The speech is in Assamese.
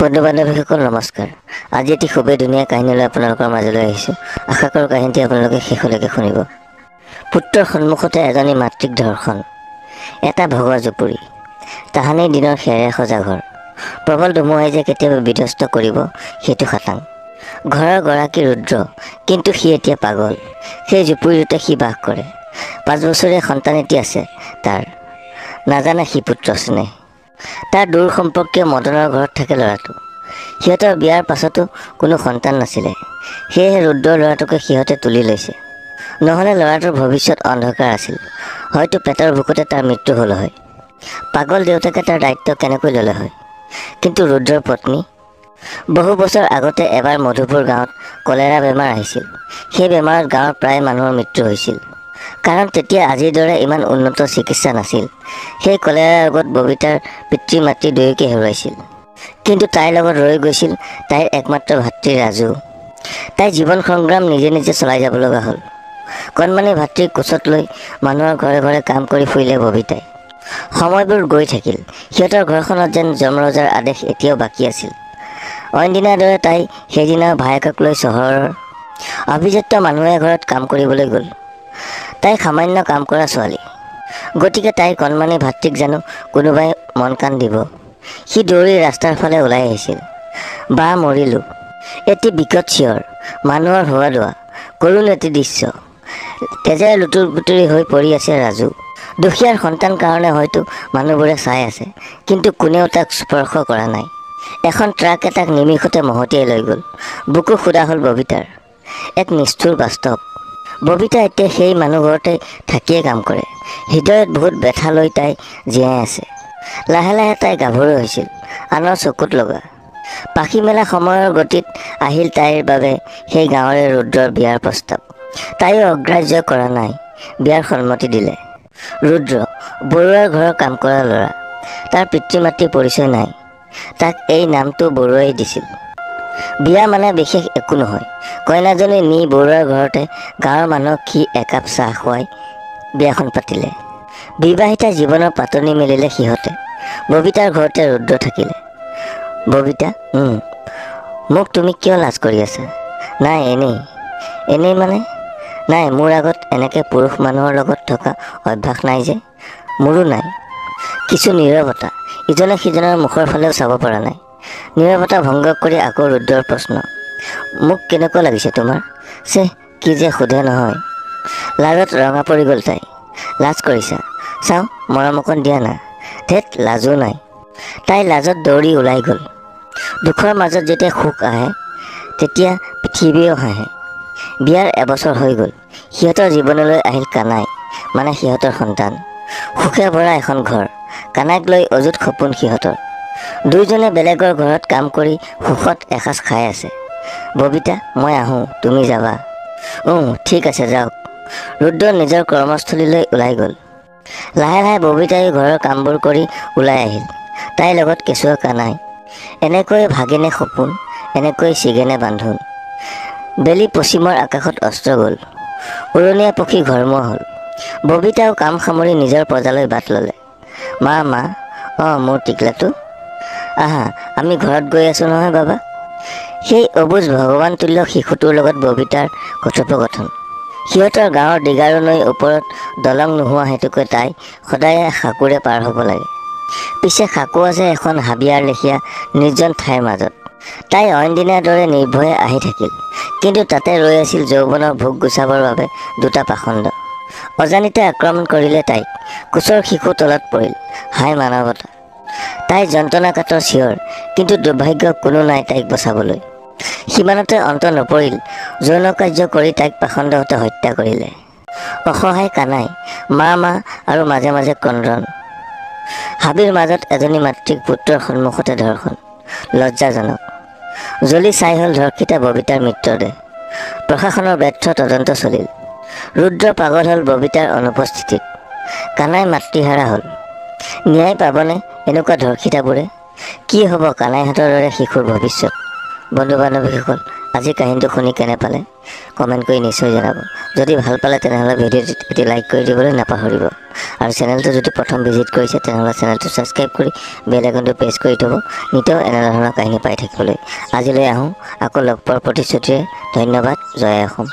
বন্ধু বান্ধৱীসকল নমস্কাৰ। আজি এটি খুবেই ধুনীয়া কাহিনীলৈ আপোনালোকৰ মাজলৈ আহিছোঁ। আশা কৰোঁ কাহিনীটি আপোনালোকে শেষলৈকে শুনিব। পুত্ৰৰ সন্মুখতে এজনী মাতৃক ধৰ্ষণ। এটা ভগৰ জুপুৰি, তাহানি দিনৰ খেৰে সজা ঘৰ। প্ৰবল ধুমুহাই যে কেতিয়াবা বিধ্বস্ত কৰিব সেইটো খাটাং। ঘৰৰ গৰাকী ৰুদ্ৰ, কিন্তু সি এতিয়া পাগল। সেই জুপুৰিটোতে সি বাস কৰে। 5 বছৰীয়া সন্তান এটি আছে তাৰ। নাজানে সি পুত্ৰ স্নেহ। তাৰ দূৰ সম্পৰ্কীয় মদনৰ ঘৰত থাকে ল'ৰাটো। সিহঁতৰ বিয়াৰ পাছতো কোনো সন্তান নাছিলে। সেয়েহে ৰুদ্ৰৰ ল'ৰাটোকে সিহঁতে তুলি লৈছে। নহ'লে ল'ৰাটোৰ ভৱিষ্যত অন্ধকাৰ আছিল। হয়তো পেটৰ বুকুতে তাৰ মৃত্যু হ'ল হয়। পাগল দেউতাকে তাৰ দায়িত্ব কেনেকৈ ল'লে হয়। কিন্তু ৰুদ্ৰৰ পত্নী? বহু বছৰ আগতে এবাৰ মধুপুৰ গাঁৱত কলেৰা বেমাৰ আহিছিল। সেই বেমাৰত গাঁৱৰ প্ৰায় মানুহৰ মৃত্যু হৈছিল। কাৰণ তেতিয়া আজিৰ দৰে ইমান উন্নত চিকিৎসা নাছিল। সেই কলেৰাৰ ৰোগত ববিতাৰ পিতৃ মাতৃ দুয়োকে হেৰুৱাইছিল। কিন্তু তাইৰ লগত ৰৈ গৈছিল তাইৰ একমাত্ৰ ভাতৃ ৰাজু। তাই জীৱন সংগ্ৰাম নিজে নিজে চলাই যাব লগা হ'ল। কণমানি ভাতৃক কোচত লৈ মানুহৰ ঘৰে ঘৰে কাম কৰি ফুৰিলে ববিতাই। সময়বোৰ গৈ থাকিল। সিহঁতৰ ঘৰখনত যেন যমৰজাৰ আদেশ এতিয়াও বাকী আছিল। অইন দিনাৰ দৰে তাই সেইদিনা ভায়েকক লৈ চহৰৰ অভিজাত মানুহ ঘৰত কাম কৰিবলৈ গ'ল। তাই সামান্য কাম কৰা ছোৱালী। গতিকে তাইৰ কণমানি ভাতৃক জানো কোনোবাই মন কাণ দিব। সি দৌৰি ৰাস্তাৰ ফালে ওলাই আহিছিল। বা মৰিলোঁ। এটি বিকট চিঞৰ, মানুহৰ হোৱা দোৱা, কৰুণ এটি দৃশ্য। তেজেৰে লুতুৰ পুতুৰি হৈ পৰি আছে ৰাজু। দুখীয়াৰ সন্তান কাৰণে হয়তো মানুহবোৰে চাই আছে, কিন্তু কোনেও তাক স্পৰ্শ কৰা নাই। এখন ট্ৰাকে তাক নিমিষতে মহতিয়াই লৈ গ'ল। বুকু সুদা হ'ল ববিতাৰ। এক নিষ্ঠুৰ বাস্তৱ। ববিতা এতিয়া সেই মানুহ ঘৰতে থাকিয়ে কাম কৰে। হৃদয়ত বহুত ব্যথা লৈ তাই জীয়াই আছে। লাহে লাহে তাই গাভৰু হৈছিল, আনৰ চকুত লগা। পাখি মেলা সময়ৰ গতিত আহিল তাইৰ বাবে সেই গাঁৱৰে ৰুদ্ৰৰ বিয়াৰ প্ৰস্তাৱ। তাইও অগ্ৰাহ্য কৰা নাই, বিয়াৰ সন্মতি দিলে। ৰুদ্ৰ বৰুৱাৰ ঘৰৰ কাম কৰা ল'ৰা। তাৰ পিতৃ মাতৃৰ পৰিচয় নাই। তাক এই নামটো বৰুৱাই দিছিল। বিয়া মানে বিশেষ একো নহয়। কইনাজনী নি বৰুৱাৰ ঘৰতে গাঁৱৰ মানুহক সি একাপ চাহ খুৱাই বিয়াখন পাতিলে। বিবাহিতা জীৱনৰ পাতনি মেলিলে সিহঁতে। ববিতাৰ ঘৰতে ৰুদ্ৰ থাকিলে। ববিতা, মোক তুমি কিয় লাজ কৰি আছা? নাই এনেই মানে? নাই, মোৰ আগত এনেকৈ পুৰুষ মানুহৰ লগত থকা অভ্যাস নাই যে। মোৰো নাই। কিছু নীৰৱতা। ইজনে সিজনৰ মুখৰ ফালেও চাব পৰা নাই। নীৰৱতা ভংগ কৰি আকৌ ৰুদ্ৰৰ প্ৰশ্ন, মোক কেনেকুৱা লাগিছে তোমাৰ? কি যে সোধে নহয়। লাজত ৰঙা পৰি গ'ল তাই। লাজ কৰিছা? চাওঁ মৰম অকণ দিয়া না। ধেৎ, লাজো নাই। তাই লাজত দৌৰি ওলাই গ'ল। দুখৰ মাজত যেতিয়া সুখ আহে তেতিয়া পৃথিৱীও হাঁহে। বিয়াৰ এবছৰ হৈ গ'ল। সিহঁতৰ জীৱনলৈ আহিল কানাই, মানে সিহঁতৰ সন্তান। সুখে ভৰা এখন ঘৰ। কানাইক লৈ অযুত সপোন সিহঁতৰ। দুয়োজনে বেলেগৰ ঘৰত কাম কৰি সুখত এসাঁজ খাই আছে। ববিতা, মই আহোঁ, তুমি যাবা? ঠিক আছে, যাওক। ৰুদ্ৰ নিজৰ কৰ্মস্থলীলৈ ওলাই গ'ল। লাহে লাহে ববিতাইও ঘৰৰ কামবোৰ কৰি ওলাই আহিল। তাইৰ লগত কেঁচুৱা কানাই। এনেকৈ ভাগেনে সপোন, এনেকৈ ছিগেনে বান্ধোন। বেলি পশ্চিমৰ আকাশত অস্ত গ'ল। উৰণীয়া পক্ষী ঘৰমুৱা হ'ল। ববিতাও কাম সামৰি নিজৰ প্ৰজালৈ বাট ল'লে। মা, মোৰ টিকলাটো, আহা, আমি ঘৰত গৈ আছোঁ নহয় বাবা। সেই অবুজ ভগৱান তুল্য শিশুটোৰ লগত ববিতাৰ কথোপকথন। সিহঁতৰ গাঁৱৰ দীঘাৰু নৈৰ ওপৰত দলং নোহোৱা হেতুকে তাই সদায়ে সাঁকোৰে পাৰ হ'ব লাগে। পিছে সাঁকো আছে এখন হাবিয়াৰ লেখীয়া নিৰ্জন ঠাইৰ মাজত। তাই অইন দিনাৰ দৰে নিৰ্ভয়ে আহি থাকিল। কিন্তু তাতে ৰৈ আছিল যৌৱনৰ ভোগ গুচাবৰ বাবে দুটা পাখণ্ড। অজানিতে আক্ৰমণ কৰিলে তাইক। কোচৰ শিশু তলত পৰিল। হাই মানৱতা! তাইৰ যন্ত্ৰণাকাতৰ চিঞৰ, কিন্তু দুৰ্ভাগ্য কোনো নাই তাইক বচাবলৈ। সিমানতে অন্ত নপৰিল। যৌন কাৰ্য কৰি তাইক পাখণ্ডহঁতে হত্যা কৰিলে। অসহায় কানাই, মা আৰু মাজে মাজে ক্ৰন্দন। হাবিৰ মাজত এজনী মাতৃক পুত্ৰৰ সন্মুখতে ধৰ্ষণ। লজ্জাজনক। জ্বলি ছাই হ'ল ধৰ্ষিতা ববিতাৰ মৃতদেহ। প্ৰশাসনৰ ব্যৰ্থ তদন্ত চলিল। ৰুদ্ৰ পাগল হ'ল ববিতাৰ অনুপস্থিতিত। কানাই মাতৃহাৰা হ'ল। ন্যায় পাবনে এনেকুৱা ধৰ্ষিতাবোৰে? কি হ'ব কানাইহঁতৰ দৰে শিশুৰ ভৱিষ্যত? বন্ধু বান্ধৱীসকল, আজিৰ কাহিনীটো শুনি কেনে পালে কমেণ্ট কৰি নিশ্চয় জনাব। যদি ভাল পালে তেনেহ'লে ভিডিঅ'টো এটি লাইক কৰি দিবলৈ নাপাহৰিব। আৰু চেনেলটো যদি প্ৰথম ভিজিট কৰিছে তেনেহ'লে চেনেলটো ছাবস্ক্ৰাইব কৰি বেল আইকনটো প্ৰেছ কৰি থ'ব নিতৌ এনেধৰণৰ কাহিনী পাই থাকিবলৈ। আজিলৈ আহোঁ, আকৌ লগ পোৱাৰ প্ৰতিশ্ৰুতিৰে। ধন্যবাদ। জয় অসম।